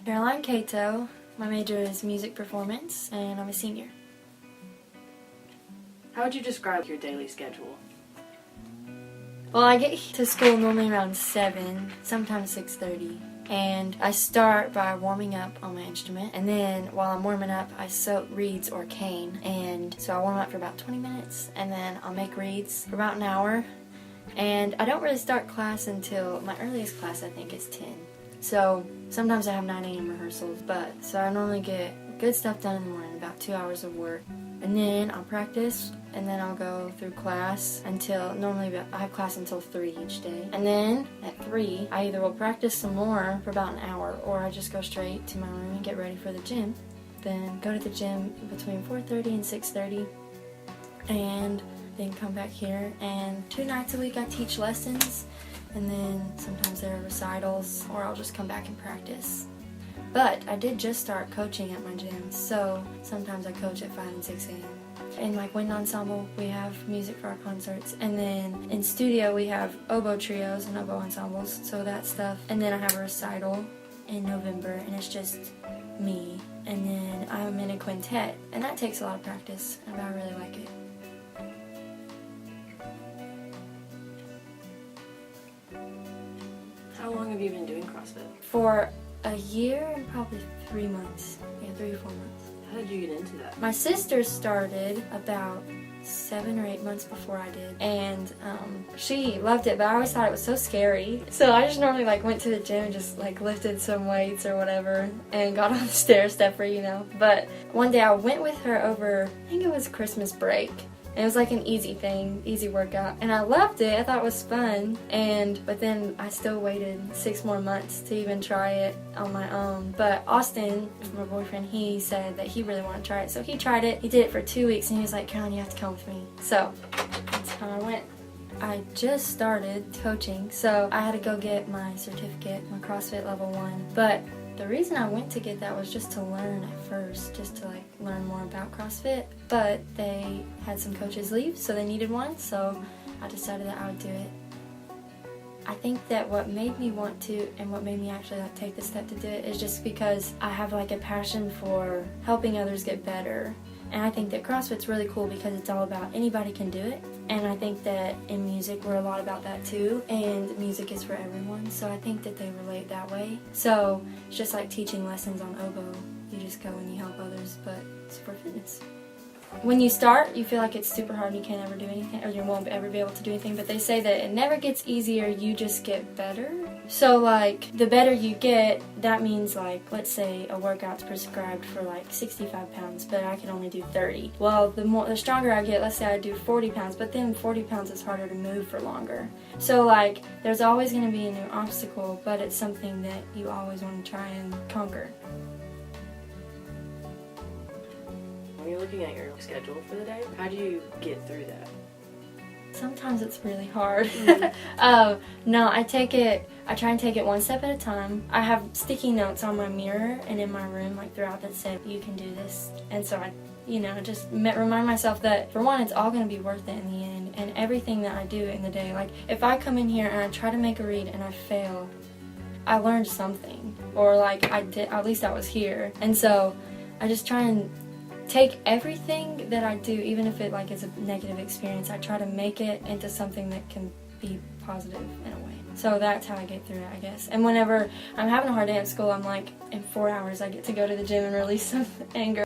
Caroline Cato. My major is music performance, and I'm a senior. How would you describe your daily schedule? Well, I get to school normally around 7, sometimes 6:30. And I start by warming up on my instrument, and then while I'm warming up I soak reeds or cane, and so I warm up for about 20 minutes and then I'll make reeds for about an hour, and I don't really start class until my earliest class I think is 10. So sometimes I have 9 a.m. rehearsals, but so I normally get good stuff done in the morning, about 2 hours of work, and then I'll practice, and then I'll go through class until, normally I have class until 3 each day. And then at 3, I either will practice some more for about an hour, or I just go straight to my room and get ready for the gym. Then go to the gym between 4:30 and 6:30, and then come back here. And 2 nights a week I teach lessons, and then sometimes there are recitals, or I'll just come back and practice. But I did just start coaching at my gym, so sometimes I coach at 5 and 6 a.m. In like wind ensemble, we have music for our concerts, and then in studio we have oboe trios and oboe ensembles, so that stuff. And then I have a recital in November, and it's just me. And then I'm in a quintet, and that takes a lot of practice, and I really like it. How long have you been doing CrossFit? For a year and probably 3 months. Yeah, 3 or 4 months. How did you get into that? My sister started about 7 or 8 months before I did, and she loved it, but I always thought it was so scary. So I just normally went to the gym and just lifted some weights or whatever and got on the stair stepper, But one day I went with her over, I think it was Christmas break. And it was like an easy thing, easy workout, and I loved it. I thought it was fun, but then I still waited 6 more months to even try it on my own. But Austin, my boyfriend, he said that he really wanted to try it, so he tried it. He did it for 2 weeks, and he was like, "Caroline, you have to come with me." So that's how I went. I just started coaching, so I had to go get my certificate, my CrossFit level 1. But the reason I went to get that was just to learn at first, just to learn more about CrossFit. But they had some coaches leave, so they needed one, so I decided that I would do it. I think that what made me want to, and what made me actually take the step to do it, is just because I have a passion for helping others get better. And I think that CrossFit's really cool because it's all about anybody can do it. And I think that in music we're a lot about that too. And music is for everyone. So I think that they relate that way. So it's just like teaching lessons on oboe. You just go and you help others, but it's for fitness. When you start, you feel like it's super hard and you can't ever do anything, or you won't ever be able to do anything, but they say that it never gets easier, you just get better. So the better you get, that means let's say a workout's prescribed for 65 pounds, but I can only do 30. Well, the stronger I get, let's say I do 40 pounds, but then 40 pounds is harder to move for longer. So there's always going to be a new obstacle, but it's something that you always want to try and conquer. When you're looking at your schedule for the day, how do you get through that? Sometimes it's really hard. No, I try and take it one step at a time. I have sticky notes on my mirror and in my room throughout that say, "You can do this." And so I just remind myself that, for one, it's all going to be worth it in the end. And everything that I do in the day, if I come in here and I try to make a read and I fail, I learned something. Or I did, at least I was here. And so I just try and take everything that I do, even if it is a negative experience, I try to make it into something that can be positive in a way. So that's how I get through it, I guess. And whenever I'm having a hard day at school, I'm in 4 hours I get to go to the gym and release some anger.